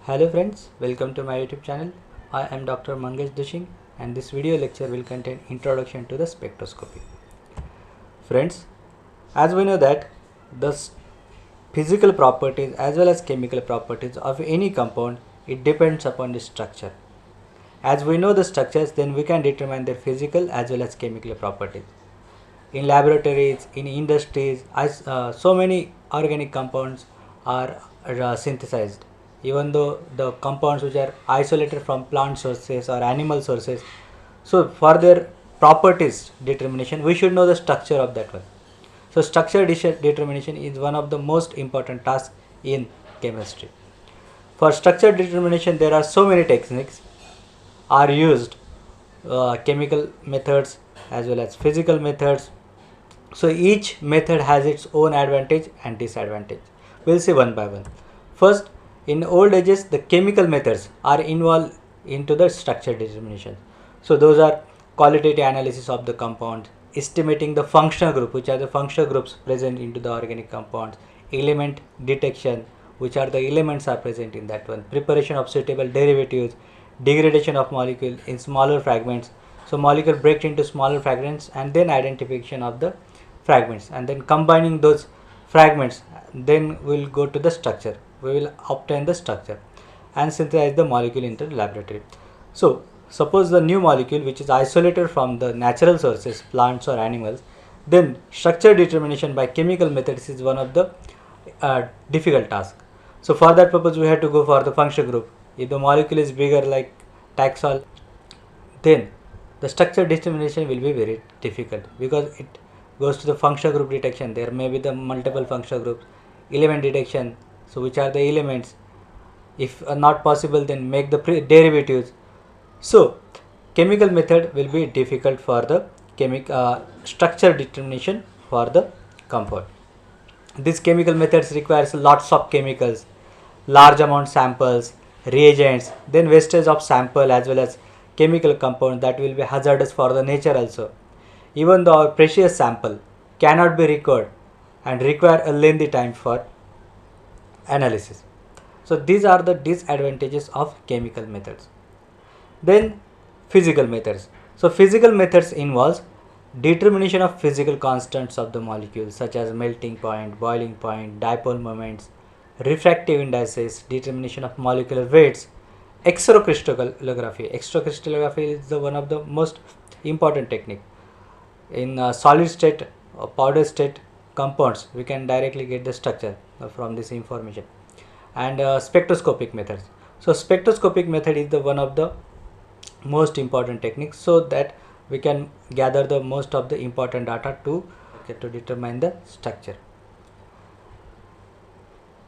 Hello friends, welcome to my YouTube channel. I am Dr. Mangesh Dushing and this video lecture will contain introduction to the spectroscopy. Friends, as we know that the physical properties as well as chemical properties of any compound, it depends upon the structure. As we know the structures, then we can determine their physical as well as chemical properties. In laboratories, in industries, so many organic compounds are synthesized. Even though the compounds which are isolated from plant sources or animal sources, so for their properties determination, we should know the structure of that one. So structure determination is one of the most important tasks in chemistry. For structure determination, there are so many techniques are used, chemical methods as well as physical methods. So each method has its own advantage and disadvantage. We'll see one by one. First, in old ages, the chemical methods are involved into the structure determination. So those are qualitative analysis of the compound, estimating the functional group, which are the functional groups present into the organic compounds, element detection, which are the elements are present in that one, preparation of suitable derivatives, degradation of molecule in smaller fragments. So molecule break into smaller fragments and then identification of the fragments and then combining those fragments, then we'll go to the structure. We will obtain the structure and synthesize the molecule into the laboratory. So suppose the new molecule which is isolated from the natural sources, plants or animals, then structure determination by chemical methods is one of the difficult task. So for that purpose we have to go for the function group. If the molecule is bigger like Taxol, then the structure determination will be very difficult because it goes to the functional group detection. There may be the multiple functional groups, element detection. So which are the elements? If not possible, then make the derivatives. So chemical method will be difficult for the structure determination for the compound. These chemical methods requires lots of chemicals, large amount samples, reagents, then wastage of sample as well as chemical compound that will be hazardous for the nature also. Even though our precious sample cannot be recorded and require a lengthy time for analysis. So these are the disadvantages of chemical methods. Then physical methods. So physical methods involves determination of physical constants of the molecules such as melting point, boiling point, dipole moments, refractive indices, determination of molecular weights, extracrystallography. Extracrystallography is one of the most important technique. In solid state or powder state compounds, we can directly get the structure from this information. And spectroscopic methods. So spectroscopic method is the one of the most important techniques, so that we can gather the most of the important data to determine the structure.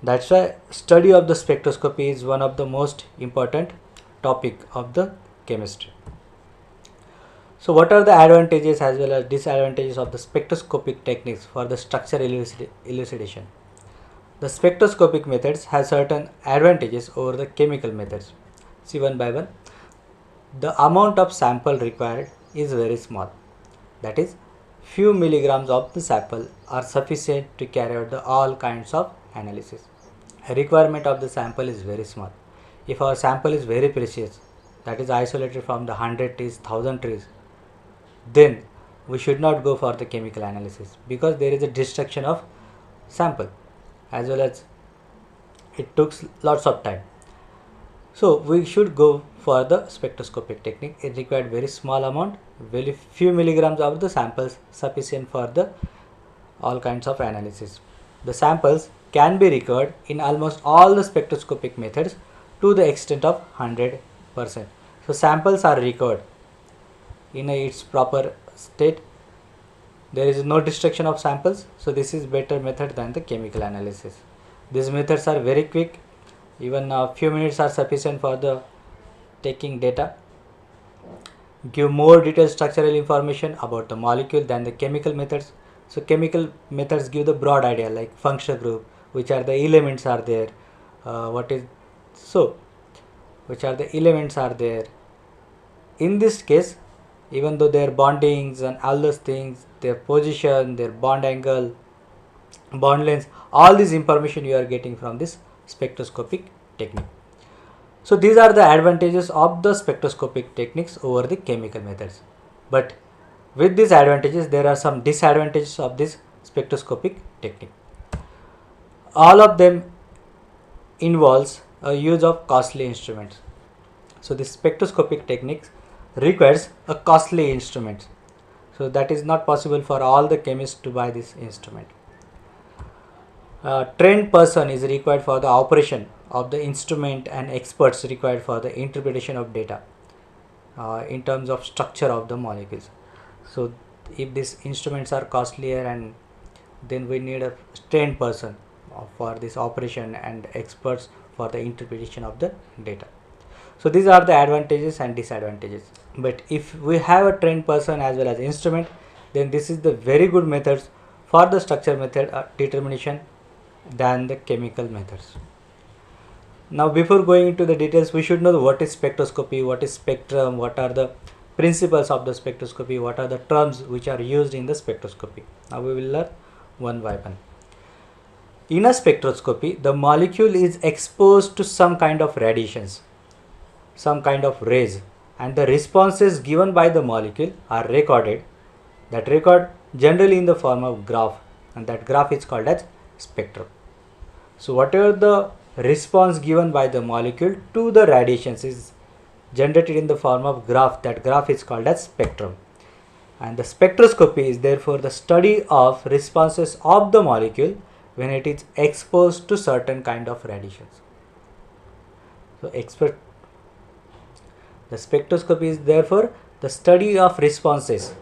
That's why study of the spectroscopy is one of the most important topic of the chemistry. So what are the advantages as well as disadvantages of the spectroscopic techniques for the structure elucidation? The spectroscopic methods have certain advantages over the chemical methods. See one by one. The amount of sample required is very small. That is, few milligrams of the sample are sufficient to carry out all kinds of analysis. A requirement of the sample is very small. If our sample is very precious, that is isolated from the 100 trees, 1000 trees, then we should not go for the chemical analysis because there is a destruction of sample as well as it took lots of time. So we should go for the spectroscopic technique. It required very small amount, very few milligrams of the samples sufficient for the all kinds of analysis. The samples can be recovered in almost all the spectroscopic methods to the extent of 100%. So samples are recovered in its proper state. There is no destruction of samples, so this is better method than the chemical analysis. These methods are very quick, even a few minutes are sufficient for the taking data. Give more detailed structural information about the molecule than the chemical methods. So chemical methods give the broad idea like functional group, which are the elements are there, which are the elements are there. In this case, even though their bondings and all those things, their position, their bond angle, bond length, all this information you are getting from this spectroscopic technique. So these are the advantages of the spectroscopic techniques over the chemical methods. But with these advantages, there are some disadvantages of this spectroscopic technique. All of them involves a use of costly instruments. So this spectroscopic techniques requires a costly instrument. So that is not possible for all the chemists to buy this instrument. A trained person is required for the operation of the instrument and experts required for the interpretation of data in terms of structure of the molecules. So if these instruments are costlier, and then we need a trained person for this operation and experts for the interpretation of the data. So these are the advantages and disadvantages. But if we have a trained person as well as instrument, then this is the very good methods for the structure method determination than the chemical methods. Now before going into the details, we should know what is spectroscopy, what is spectrum, what are the principles of the spectroscopy, what are the terms which are used in the spectroscopy. Now we will learn one by one. In a spectroscopy, the molecule is exposed to some kind of radiations, some kind of rays, and the responses given by the molecule are recorded. That record generally in the form of graph, and that graph is called as spectrum. So whatever the response given by the molecule to the radiations is generated in the form of graph, that graph is called as spectrum. And the spectroscopy is therefore the study of responses of the molecule when it is exposed to certain kind of radiations. So the spectroscopy is therefore the study of responses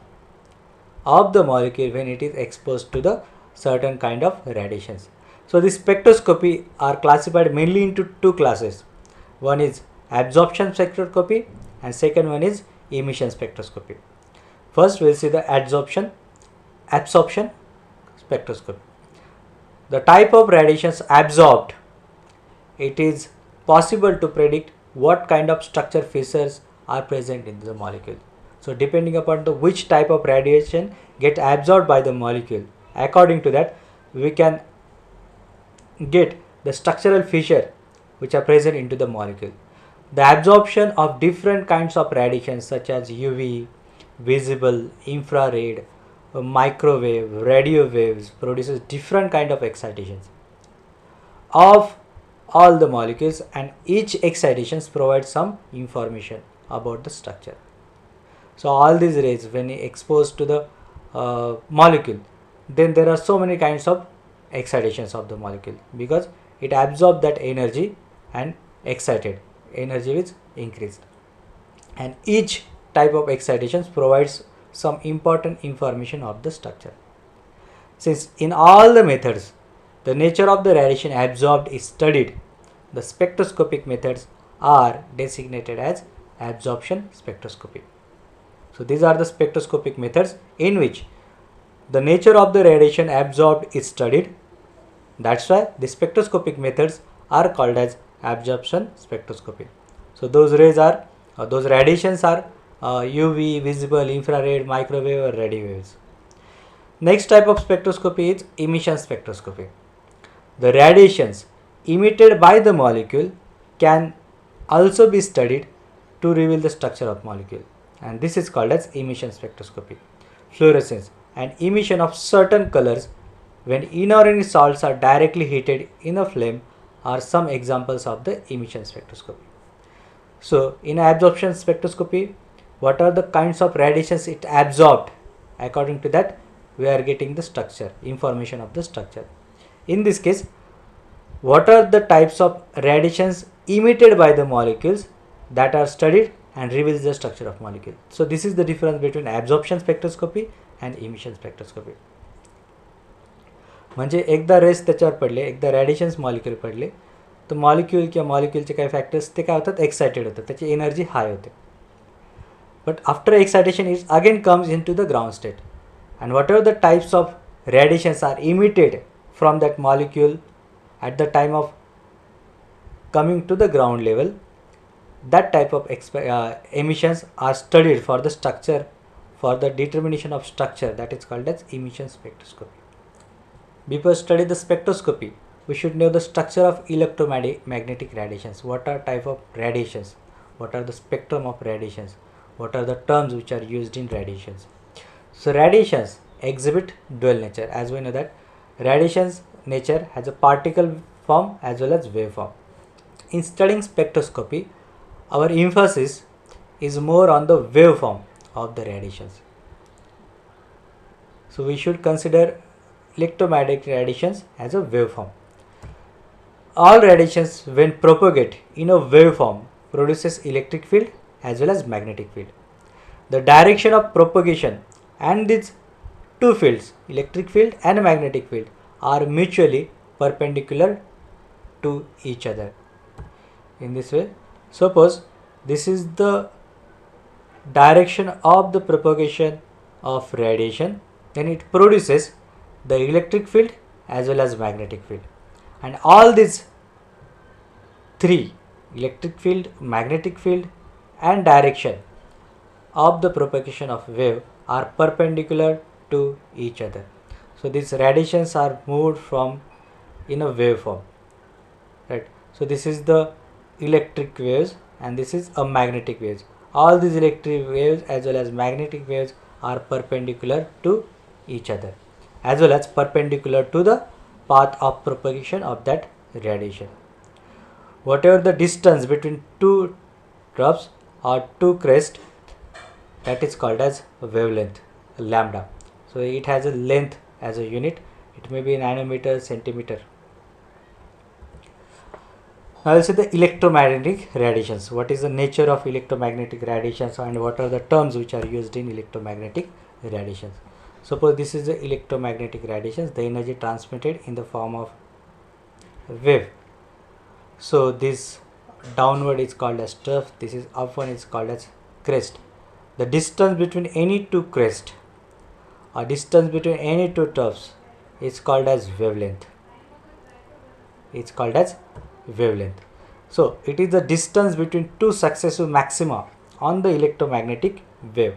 of the molecule when it is exposed to the certain kind of radiations. So the spectroscopy are classified mainly into two classes. One is absorption spectroscopy and second one is emission spectroscopy. First we will see the absorption spectroscopy. The type of radiations absorbed, it is possible to predict what kind of structure features are present in the molecule. So depending upon the which type of radiation get absorbed by the molecule, according to that we can get the structural feature which are present into the molecule. The absorption of different kinds of radiations such as UV, visible, infrared, microwave, radio waves produces different kind of excitations of all the molecules, and each excitations provides some information about the structure. So all these rays when exposed to the molecule, then there are so many kinds of excitations of the molecule because it absorbs that energy and excited, energy is increased, and each type of excitations provides some important information of the structure. Since in all the methods the nature of the radiation absorbed is studied, the spectroscopic methods are designated as absorption spectroscopy. So these are the spectroscopic methods in which the nature of the radiation absorbed is studied. That's why the spectroscopic methods are called as absorption spectroscopy. So those rays are those radiations are UV, visible, infrared, microwave or radio waves. Next type of spectroscopy is emission spectroscopy. The radiations emitted by the molecule can also be studied to reveal the structure of molecule, and this is called as emission spectroscopy. Fluorescence and emission of certain colors when inorganic salts are directly heated in a flame are some examples of the emission spectroscopy. So in absorption spectroscopy, what are the kinds of radiations it absorbed? According to that we are getting the structure, information of the structure. In this case, what are the types of radiations emitted by the molecules that are studied and reveals the structure of molecule. So this is the difference between absorption spectroscopy and emission spectroscopy. म्हणजे एकदा race त्याच्यावर पडले, एकदा रॅडिएशन्स molecule पडले, तर molecule किंवा मॉलिक्यूलचे काही factors ते काय होतात, एक्साइटेड होतात, त्याची एनर्जी हाय होते. But after excitation it again comes into the ground state, and whatever the types of radiations are emitted from that molecule at the time of coming to the ground level, that type of emissions are studied for the structure, for the determination of structure, that is called as emission spectroscopy. Before study the spectroscopy, we should know the structure of electromagnetic radiations. What are type of radiations? What are the spectrum of radiations? What are the terms which are used in radiations? So radiations exhibit dual nature. As we know that radiations nature has a particle form as well as wave form. In studying spectroscopy, our emphasis is more on the wave form of the radiations. So we should consider electromagnetic radiations as a waveform. All radiations when propagate in a waveform produces electric field as well as magnetic field. The direction of propagation and these two fields, electric field and magnetic field, are mutually perpendicular to each other. In this way, suppose this is the direction of the propagation of radiation, then it produces the electric field as well as magnetic field, and all these three, electric field, magnetic field and direction of the propagation of wave, are perpendicular to each other. So these radiations are moved from in a waveform, right? So this is the electric waves and this is a magnetic waves. All these electric waves as well as magnetic waves are perpendicular to each other, as well as perpendicular to the path of propagation of that radiation. Whatever the distance between two troughs or two crests, that is called as wavelength, lambda. So it has a length as a unit. It may be nanometer, centimeter. Now I will say the electromagnetic radiations. What is the nature of electromagnetic radiations and what are the terms which are used in electromagnetic radiations? Suppose this is the electromagnetic radiations, the energy transmitted in the form of wave. So this downward is called as trough, this is upward is called as crest. The distance between any two crests or distance between any two troughs is called as wavelength. It's called as wavelength. So it is the distance between two successive maxima on the electromagnetic wave.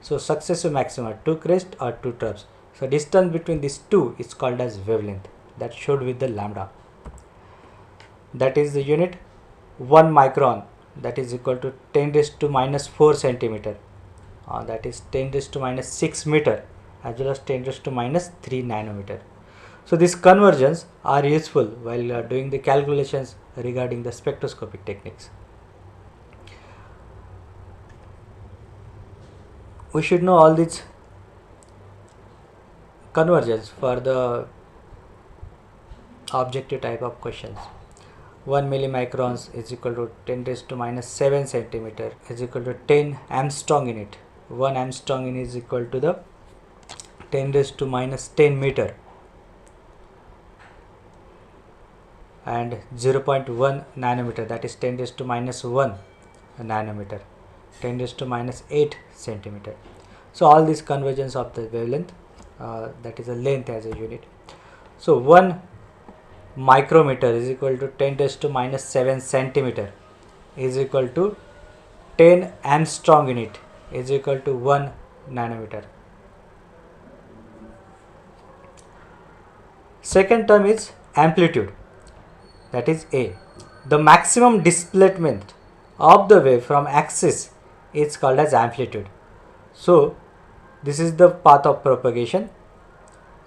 So successive maxima, two crests or two troughs. So distance between these two is called as wavelength. That showed with the lambda. That is the unit 1 micron, that is equal to 10 raised to minus 4 centimeter. That is 10 raised to minus 6 meter as well as 10 raised to minus 3 nanometer. So these conversions are useful while doing the calculations regarding the spectroscopic techniques. We should know all these conversions for the objective type of questions. 1 millimicrons is equal to 10 raised to minus 7 centimeter is equal to 10 Armstrong unit. 1 Armstrong unit is equal to the 10 raised to minus 10 meter. And 0.1 nanometer, that is 10 raised to minus 1 nanometer, 10 raised to minus 8 centimeter. So all these conversions of the wavelength, that is a length as a unit. So 1 micrometer is equal to 10 raised to minus 7 centimeter is equal to 10 Armstrong unit is equal to 1 nanometer. Second term is amplitude, that is A. The maximum displacement of the wave from axis is called as amplitude. So this is the path of propagation,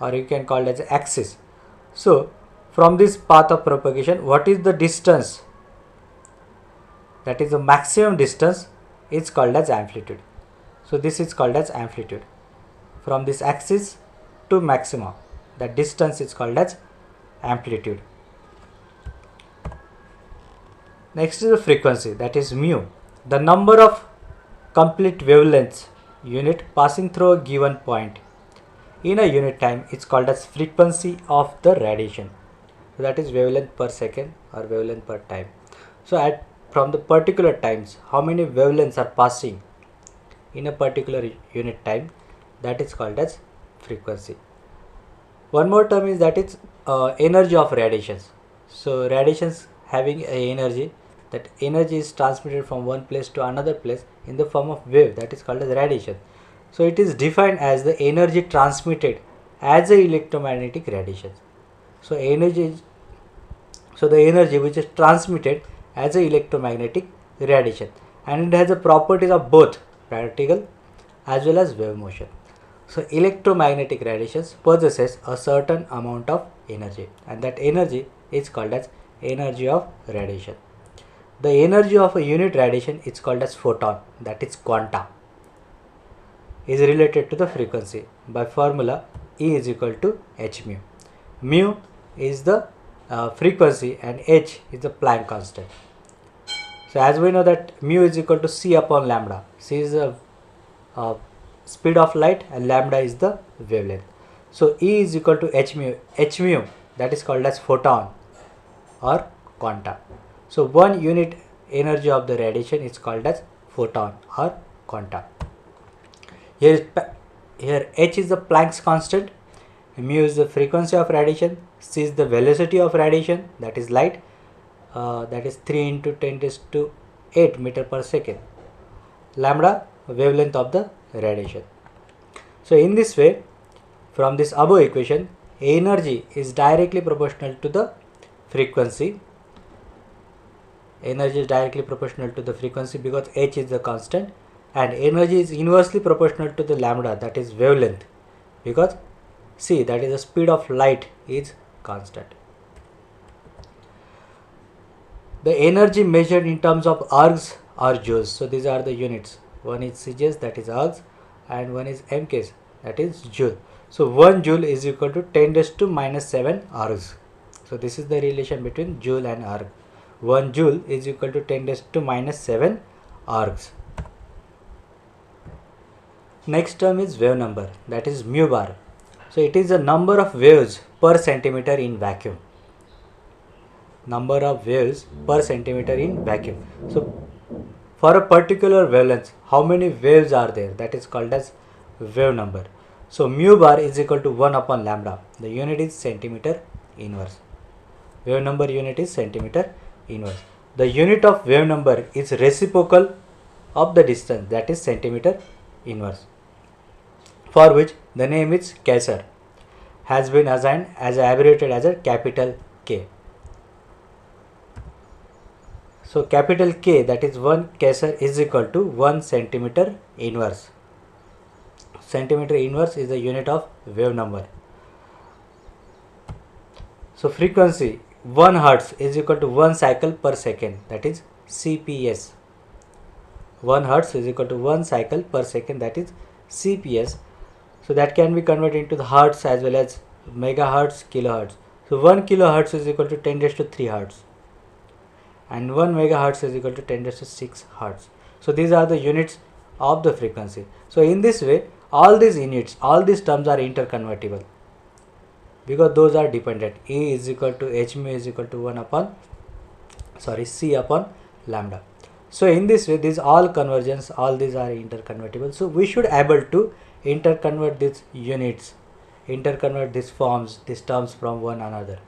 or you can call it as axis. So from this path of propagation, what is the distance? That is the maximum distance is called as amplitude. So this is called as amplitude. From this axis to maxima, that distance is called as amplitude. Next is the frequency, that is mu. The number of complete wavelengths unit passing through a given point in a unit time is called as frequency of the radiation. So that is wavelength per second or wavelength per time. So from the particular times, how many wavelengths are passing in a particular unit time, that is called as frequency. One more term is that it's energy of radiations. So radiations having a energy, that energy is transmitted from one place to another place in the form of wave, that is called as radiation. So it is defined as the energy transmitted as a electromagnetic radiation. So energy So the energy which is transmitted as a electromagnetic radiation, and it has the properties of both particle as well as wave motion. So electromagnetic radiations possesses a certain amount of energy, and that energy is called as energy of radiation. The energy of a unit radiation is called as photon, that is quanta, is related to the frequency by formula E is equal to h mu. Mu is the frequency and h is the Planck constant. So as we know that mu is equal to c upon lambda. C is the speed of light and lambda is the wavelength. So E is equal to h mu that is called as photon or quanta. So one unit energy of the radiation is called as photon or quanta. Here h is the Planck's constant, mu is the frequency of radiation, c is the velocity of radiation, that is light, that is 3 into 10 raised to 8 meter per second, lambda wavelength of the radiation. So in this way, from this above equation, energy is directly proportional to the frequency. Energy is directly proportional to the frequency because h is the constant, and energy is inversely proportional to the lambda, that is wavelength, because c, that is the speed of light, is constant. The energy measured in terms of ergs or joules. So these are the units. One is CJs, that is ergs, and one is MKs, that is joule. So 1 joule is equal to 10 raised to minus 7 ergs. So this is the relation between joule and erg. 1 joule is equal to 10 raised to minus 7 ergs. Next term is wave number, that is mu bar. So it is the number of waves per centimeter in vacuum. Number of waves per centimeter in vacuum. So for a particular wavelength, how many waves are there? That is called as wave number. So mu bar is equal to 1 upon lambda. The unit is centimeter inverse. Wave number unit is centimeter inverse. The unit of wave number is reciprocal of the distance, that is centimeter inverse, for which the name is Kaiser, has been assigned as abbreviated as a capital K. So capital K, that is 1 Kaiser, is equal to 1 centimeter inverse. Centimeter inverse is the unit of wave number. So frequency 1 Hertz is equal to 1 cycle per second, that is CPS. 1 Hertz is equal to 1 cycle per second, that is CPS. So that can be converted into the Hertz as well as megahertz, kilohertz. So 1 kilohertz is equal to 10 raised to 3 Hertz, and 1 megahertz is equal to 10 raised to 6 Hertz. So these are the units of the frequency. So in this way, all these units, all these terms are interconvertible because those are dependent. E is equal to h mu is equal to 1 upon c upon lambda. So in this way, these all convergence, all these are interconvertible. So we should able to interconvert these units, interconvert these forms, these terms from one another.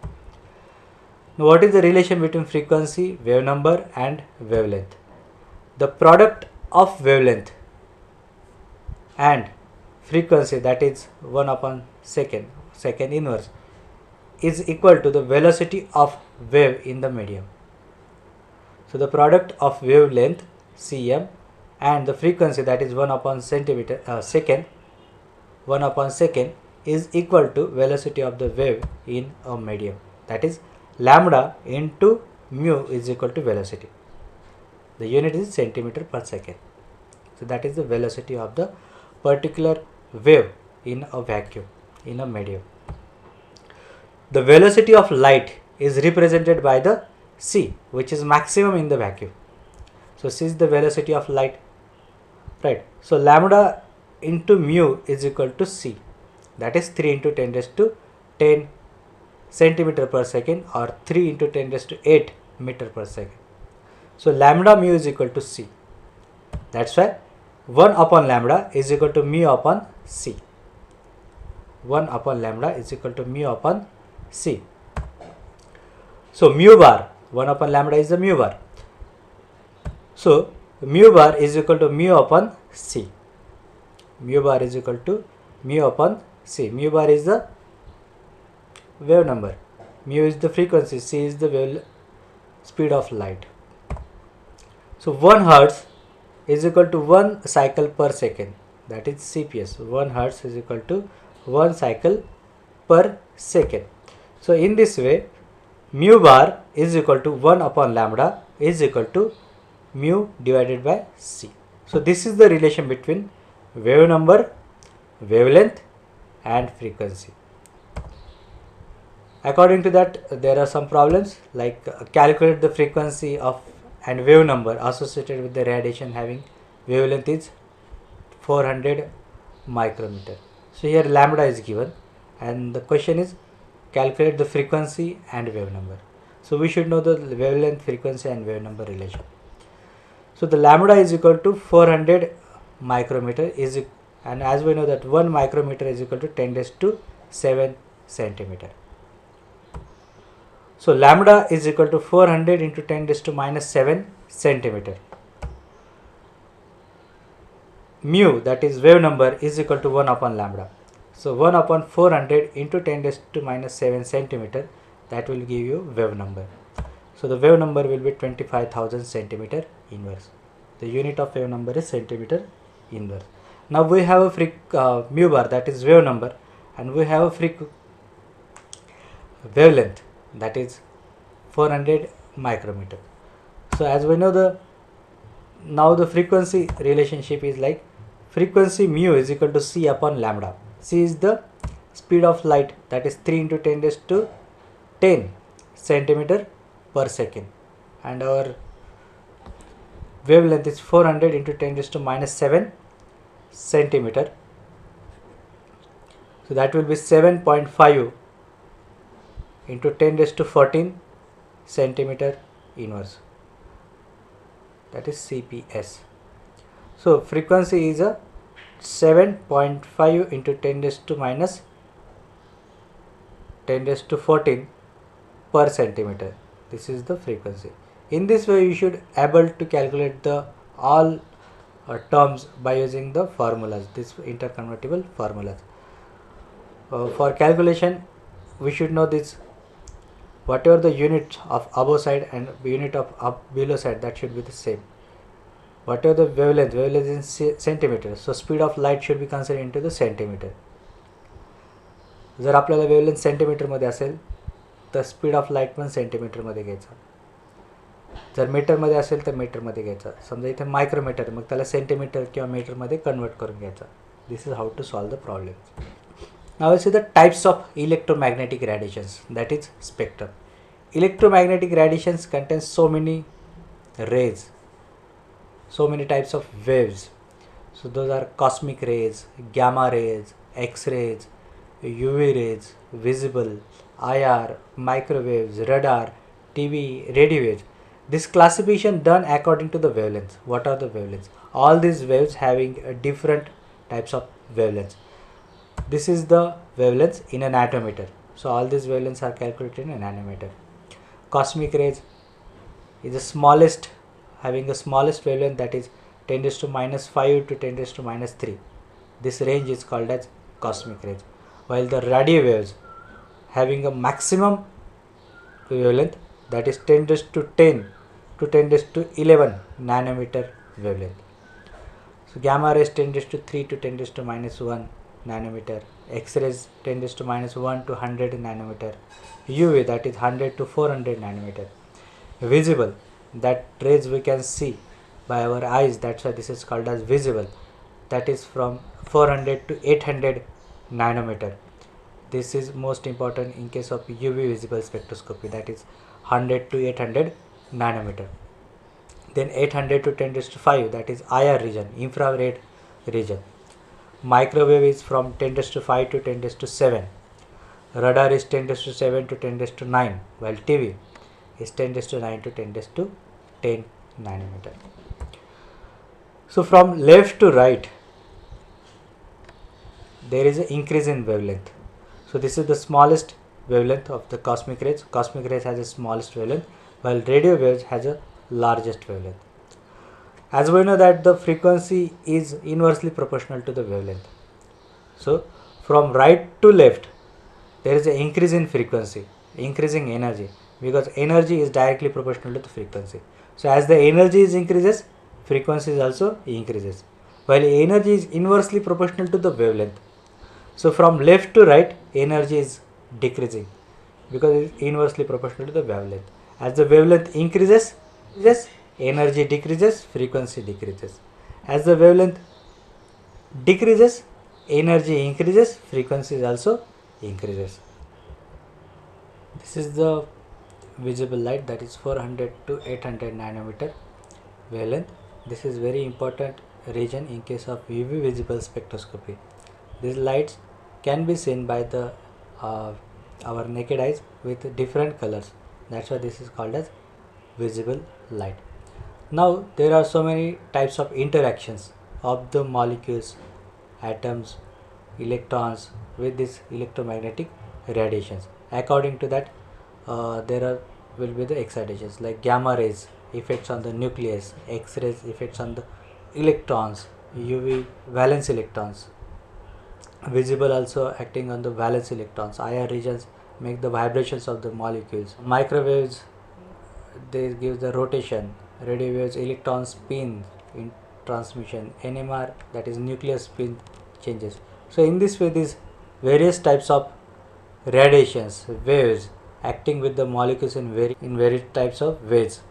Now what is the relation between frequency, wave number and wavelength? The product of wavelength and frequency, that is 1 upon second inverse, is equal to the velocity of wave in the medium. So the product of wavelength cm and the frequency, that is 1 upon second is equal to velocity of the wave in a medium, that is lambda into mu is equal to velocity. The unit is centimeter per second. So that is the velocity of the particular wave in a vacuum, in a medium. The velocity of light is represented by the c, which is maximum in the vacuum. So c is the velocity of light, right? So lambda into mu is equal to c, that is 3 into 10 raised to 10 centimeter per second, or 3 into 10 raised to 8 meter per second. So lambda mu is equal to c. That's why 1 upon lambda is equal to mu upon c. 1 upon lambda is equal to mu upon c. So mu bar, 1 upon lambda is the mu bar. So mu bar is equal to mu upon c. Mu bar is equal to mu upon c. Mu bar is the wave number. mu is the frequency, c is the speed of light. So 1 hertz is equal to 1 cycle per second, that is CPS. 1 hertz is equal to 1 cycle per second. So in this way, mu bar is equal to 1 upon lambda is equal to mu divided by c. So this is the relation between wave number, wavelength and frequency. According to that, there are some problems like calculate the frequency of and wave number associated with the radiation having wavelength is 400 micrometer. So here lambda is given and the question is calculate the frequency and wave number. So we should know the wavelength, frequency and wave number relation. So the lambda is equal to 400 micrometer and as we know that 1 micrometer is equal to 10 raised to 7 centimeter. So lambda is equal to 400 into 10 raised to minus 7 centimeter. Mu, that is wave number, is equal to 1 upon lambda. So 1 upon 400 into 10 raised to minus 7 centimeter, that will give you wave number. So the wave number will be 25,000 centimeter inverse. The unit of wave number is centimeter inverse. Now we have a mu bar, that is wave number, and we have a wavelength, that is 400 micrometer. So as we know now the frequency relationship is like frequency mu is equal to c upon lambda. C is the speed of light, that is 3 into 10 raised to 10 centimeter per second, and our wavelength is 400 into 10 raised to minus 7 centimeter. So that will be 7.5 into 10 raised to 14 centimeter inverse, that is CPS. So frequency is a 7.5 into 10 raised to minus 10 raised to 14 per centimeter. This is the frequency. In this way you should able to calculate the all terms by using the formulas, this interconvertible formulas. For calculation we should know this, whatever the unit of above side and unit of below side, that should be the same. Whatever the wavelength is in centimeter, so speed of light should be considered into the centimeter. जर आपल्याला wavelength centimetre मध्ये असेल तर speed of light पण centimetre मध्ये घ्यायचा, जर metre मध्ये असेल तर मीटर मध्ये घ्यायचा. समजा इथे मायक्रोमीटर, मग त्याला सेंटीमीटर किंवा मीटर मध्ये कन्वर्ट करून घ्यायचा. This is how to solve the problem. Now we'll see the types of electromagnetic radiations, that is spectrum. Electromagnetic radiations contains so many rays, so many types of waves. So those are cosmic rays, gamma rays, X-rays, UV rays, visible, IR, microwaves, radar, TV, radio waves. This classification done according to the wavelengths. What are the wavelengths? All these waves having different types of wavelengths. This is the wavelengths in a nanometer. So all these wavelengths are calculated in a nanometer. Cosmic rays is the smallest, having the smallest wavelength, that is 10 raised to minus 5 to 10 raised to minus 3. This range is called as cosmic rays. While the radio waves having a maximum wavelength, that is 10 raised to 10 to 10 raised to 11 nanometer wavelength. So gamma rays 10 raised to 3 to 10 raised to minus 1 nanometer, X-rays 10 raised to minus 1 to 100 nanometer, UV, that is 100 to 400 nanometer. Visible, that rays we can see by our eyes, that's why this is called as visible, that is from 400 to 800 nanometer. This is most important in case of UV visible spectroscopy, that is 100 to 800 nanometer. Then 800 to 10 raised to 5, that is IR region, infrared region. Microwave is from 10 raised to 5 to 10 raised to 7. Radar is 10 raised to 7 to 10 raised to 9, while TV is 10 raised to 9 to 10 raised to 10 nanometer. So from left to right there is an increase in wavelength. So this is the smallest wavelength of the cosmic rays. Cosmic rays has the smallest wavelength, while radio waves has a largest wavelength. As we know that the frequency is inversely proportional to the wavelength. So from right to left there is an increase in frequency, increasing energy, because energy is directly proportional to the frequency. So as the energy is increases, frequency is also increases, while energy is inversely proportional to the wavelength. So from left to right, energy is decreasing because it is inversely proportional to the wavelength. As the wavelength increases, energy decreases, frequency decreases. As the wavelength decreases, energy increases, frequency also increases. This is the visible light, that is 400 to 800 nanometer wavelength. This is very important region in case of UV visible spectroscopy. These lights can be seen by the our naked eyes with different colors. That's why this is called as visible light. Now there are so many types of interactions of the molecules, atoms, electrons with this electromagnetic radiations. According to that, will be the excitations like gamma rays effects on the nucleus, X-rays effects on the electrons, UV valence electrons, visible also acting on the valence electrons. IR regions make the vibrations of the molecules. Microwaves, they give the rotation. Radio waves, electron spin in transmission. NMR, that is nuclear spin changes. So in this way, these various types of radiations, waves acting with the molecules in various types of ways.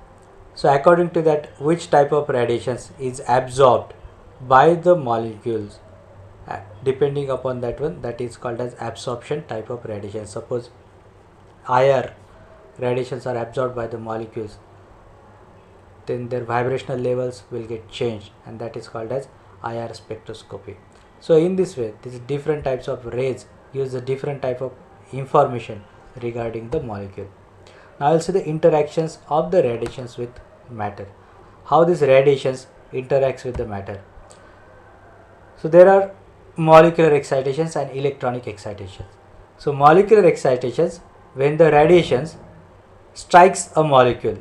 So according to that, which type of radiations is absorbed by the molecules, depending upon that one, that is called as absorption type of radiation. Suppose IR radiations are absorbed by the molecules, then their vibrational levels will get changed, and that is called as IR spectroscopy. So in this way, these different types of rays use a different type of information regarding the molecule. Now I will see the interactions of the radiations with matter. How these radiations interacts with the matter. So there are molecular excitations and electronic excitations. So molecular excitations, when the radiations strikes a molecule,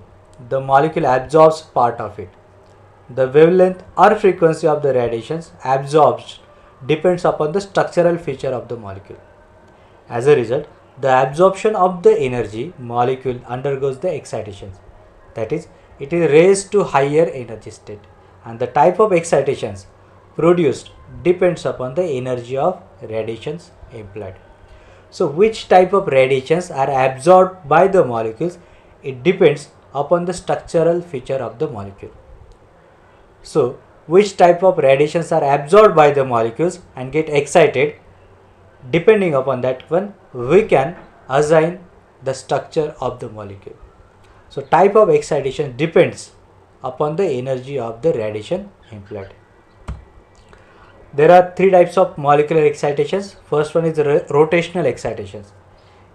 the molecule absorbs part of it. The wavelength or frequency of the radiations absorbed depends upon the structural feature of the molecule. As a result, the absorption of the energy molecule undergoes the excitations. That is, it is raised to higher energy state, and the type of excitations produced depends upon the energy of radiations employed. So which type of radiations are absorbed by the molecules? It depends upon the structural feature of the molecule. So which type of radiations are absorbed by the molecules and get excited, depending upon that one, we can assign the structure of the molecule. So type of excitation depends upon the energy of the radiation employed. There are three types of molecular excitations. First one is rotational excitations.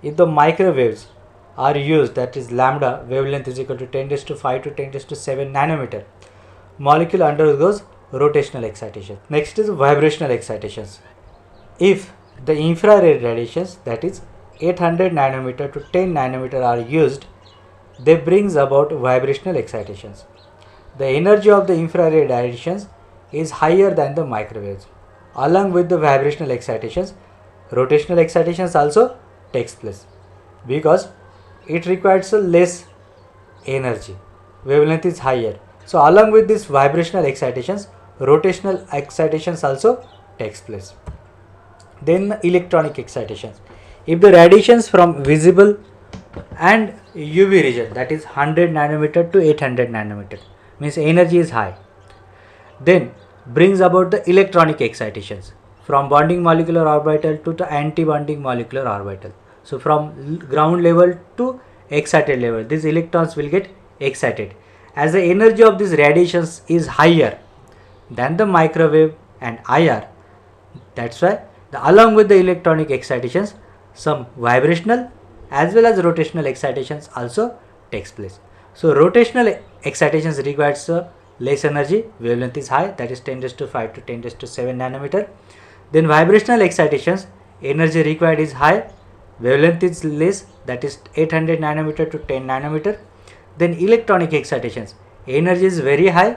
If the microwaves are used, that is lambda wavelength is equal to 10 raised to 5 to 10 raised to 7 nanometer, molecule undergoes rotational excitation. Next is vibrational excitations. If the infrared radiations, that is 800 nanometer to 10 nanometer are used, they brings about vibrational excitations. The energy of the infrared radiations is higher than the microwaves. Along with the vibrational excitations, rotational excitations also takes place because it requires a less energy. Wavelength is higher. So along with these vibrational excitations, rotational excitations also takes place. Then electronic excitations. If the radiations from visible and UV region, that is 100 nanometer to 800 nanometer, means energy is high, then brings about the electronic excitations from bonding molecular orbital to the anti-bonding molecular orbital. So from ground level to excited level, these electrons will get excited. As the energy of these radiations is higher than the microwave and IR, that's why along with the electronic excitations, some vibrational as well as rotational excitations also takes place. So rotational excitations requires less energy, wavelength is high, that is 10 raised to 5 to 10 raised to 7 nanometer. Then vibrational excitations, energy required is high, wavelength is less, that is 800 nanometer to 10 nanometer. Then electronic excitations, energy is very high,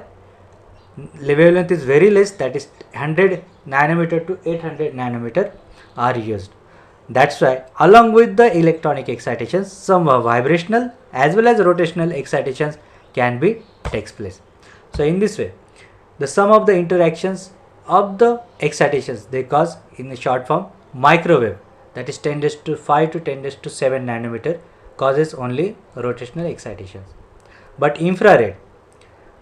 wavelength is very less, that is 100 nanometer to 800 nanometer are used. That's why along with the electronic excitations, some vibrational as well as rotational excitations can be takes place. So in this way, the sum of the interactions of the excitations they cause in the short form microwave, that is 10 raised to 5 to 10 raised to 7 nanometer, causes only rotational excitations. But infrared,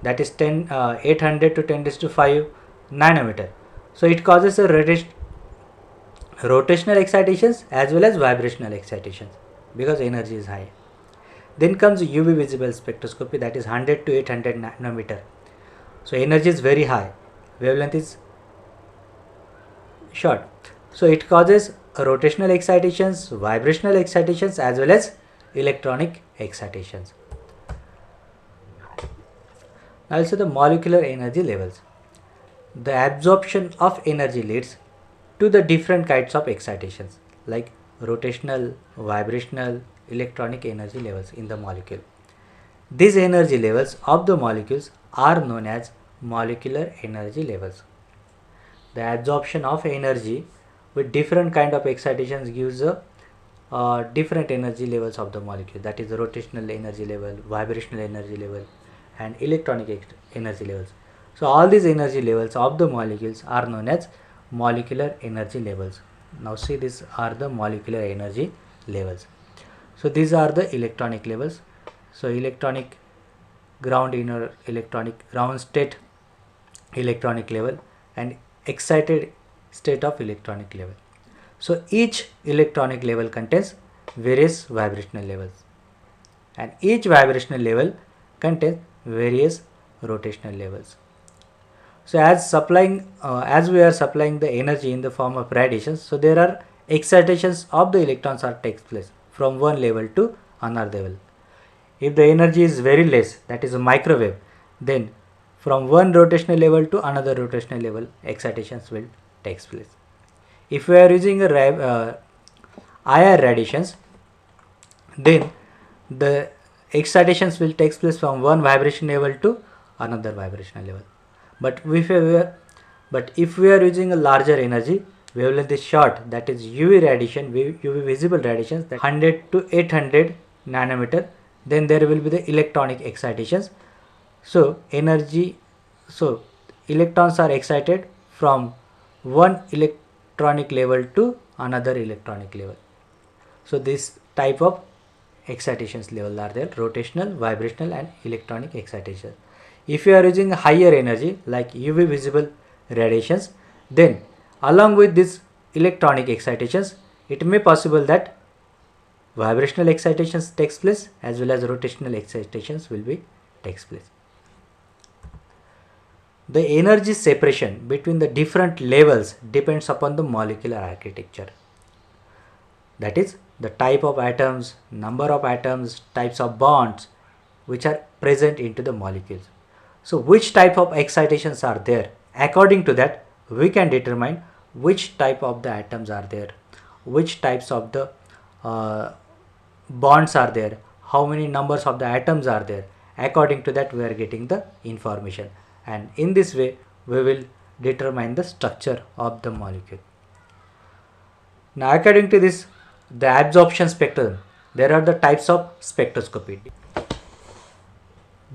that is 800 to 10 raised to 5 nanometer, so it causes a rotational excitations as well as vibrational excitations because energy is high. Then comes UV visible spectroscopy, that is 100 to 800 nanometer. So energy is very high, wavelength is short. So it causes rotational excitations, vibrational excitations as well as electronic excitations. Also the molecular energy levels. The absorption of energy leads to the different kinds of excitations like rotational, vibrational, electronic energy levels in the molecule. These energy levels of the molecules are known as molecular energy levels. The absorption of energy with different kind of excitations gives a different energy levels of the molecule, that is the rotational energy level, vibrational energy level and electronic energy levels. So all these energy levels of the molecules are known as molecular energy levels. Now see, these are the molecular energy levels. So these are the electronic levels. So electronic ground, inner electronic ground state electronic level and excited state of electronic level. So each electronic level contains various vibrational levels and each vibrational level contains various rotational levels. So as we are supplying the energy in the form of radiations, so there are excitations of the electrons are takes place from one level to another level. If the energy is very less, that is a microwave, then from one rotational level to another rotational level excitations will takes place. If we are using a IR radiations, then the excitations will take place from one vibration level to another vibrational level. But if we are using a larger energy, wavelength is short, that is UV radiation, UV visible radiations, that 100 to 800 nanometer, then there will be the electronic excitations. So electrons are excited from one electronic level to another electronic level. So this type of excitations level are there: rotational, vibrational and electronic excitation. If you are using higher energy like UV visible radiations, then along with this electronic excitations, it may possible that vibrational excitations takes place as well as rotational excitations will be takes place. The energy separation between the different levels depends upon the molecular architecture. That is the type of atoms, number of atoms, types of bonds which are present into the molecules. So which type of excitations are there? According to that, we can determine which type of the atoms are there, which types of the bonds are there, how many numbers of the atoms are there. According to that, we are getting the information, and in this way we will determine the structure of the molecule. Now according to this, the absorption spectrum, there are the types of spectroscopy.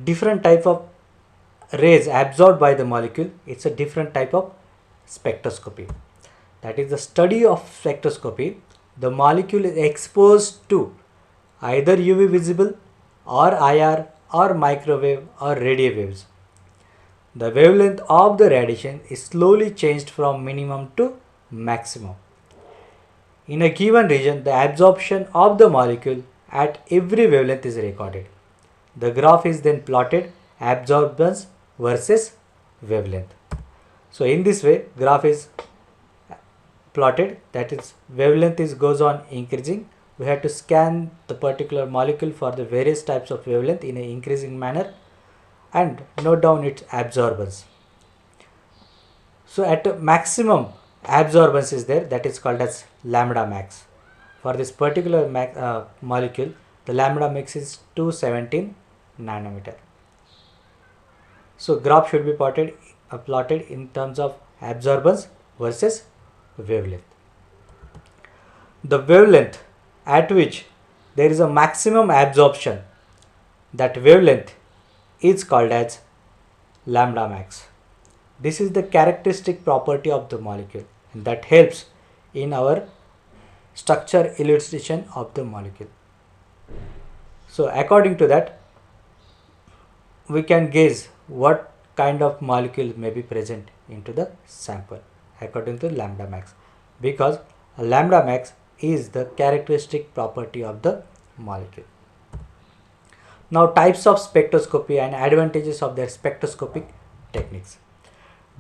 Different type of rays absorbed by the molecule, it's a different type of spectroscopy. That is the study of spectroscopy. The molecule is exposed to either UV visible or IR or microwave or radio waves. The wavelength of the radiation is slowly changed from minimum to maximum. In a given region, the absorption of the molecule at every wavelength is recorded. The graph is then plotted, absorbance versus wavelength. So in this way, graph is plotted, that is wavelength is goes on increasing. We have to scan the particular molecule for the various types of wavelength in an increasing manner and note down its absorbance. So at a maximum absorbance is there, that is called as lambda max. For this particular molecule, the lambda max is 217 nanometer. So graph should be plotted in terms of absorbance versus wavelength. the wavelength at which there is a maximum absorption, that wavelength is called as lambda max. This is the characteristic property of the molecule, and that helps in our structure elucidation of the molecule. So according to that, we can gauge what kind of molecule may be present into the sample according to lambda max, because lambda max is the characteristic property of the molecule. Now, types of spectroscopy and advantages of their spectroscopic techniques.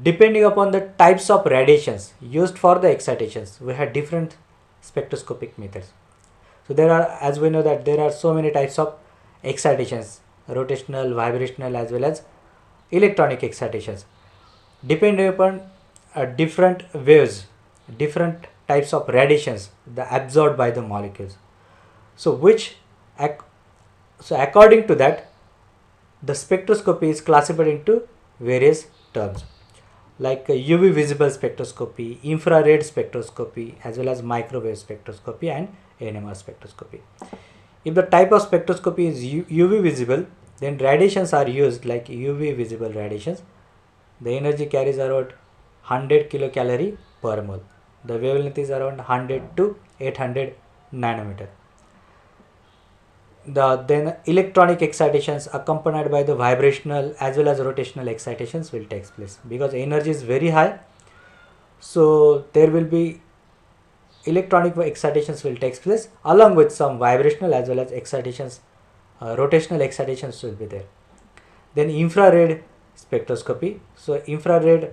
Depending upon the types of radiations used for the excitations, we have different spectroscopic methods. So there are, as we know that there are so many types of excitations, rotational, vibrational, as well as electronic excitations. Depending upon different waves, different types of radiations that absorbed by the molecules. So according to that, the spectroscopy is classified into various terms, like UV visible spectroscopy, infrared spectroscopy, as well as microwave spectroscopy and NMR spectroscopy. If the type of spectroscopy is UV visible, then radiations are used like UV visible radiations. The energy carries around 100 kilocalorie per mole. The wavelength is around 100 to 800 nanometer. Then electronic excitations accompanied by the vibrational as well as rotational excitations will take place, because energy is very high. So there will be electronic excitations will take place along with some vibrational as well as excitations, rotational excitations will be there. Then infrared spectroscopy. So infrared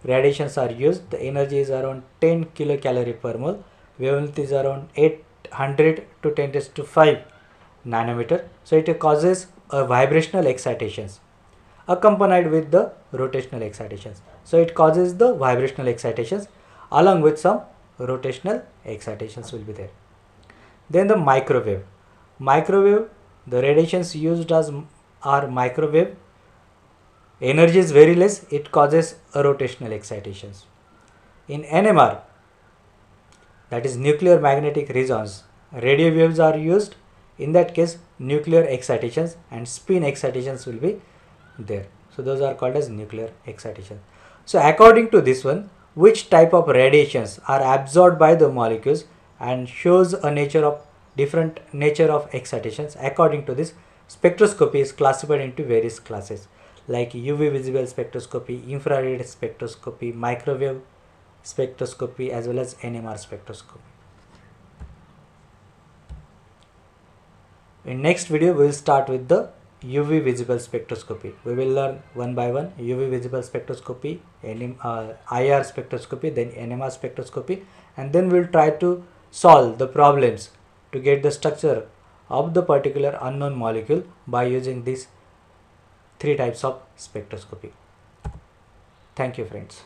radiations are used. The energy is around 10 kilocalorie per mole. Wavelength is around 800 to 10⁵ nanometer. So it causes a vibrational excitations accompanied with the rotational excitations. So it causes the vibrational excitations along with some rotational excitations will be there. Then the microwave. Microwave, the radiations used are microwave. Energy is very less, it causes a rotational excitations. In NMR, that is nuclear magnetic resonance, radio waves are used. In that case, nuclear excitations and spin excitations will be there. So those are called as nuclear excitation. So according to this one, which type of radiations are absorbed by the molecules and shows a different nature of excitations. According to this, spectroscopy is classified into various classes like UV visible spectroscopy, infrared spectroscopy, microwave spectroscopy, as well as NMR spectroscopy. In next video, we will start with the UV visible spectroscopy. We will learn one by one UV visible spectroscopy, IR spectroscopy, then NMR spectroscopy, and then we will try to solve the problems to get the structure of the particular unknown molecule by using these three types of spectroscopy. Thank you, friends.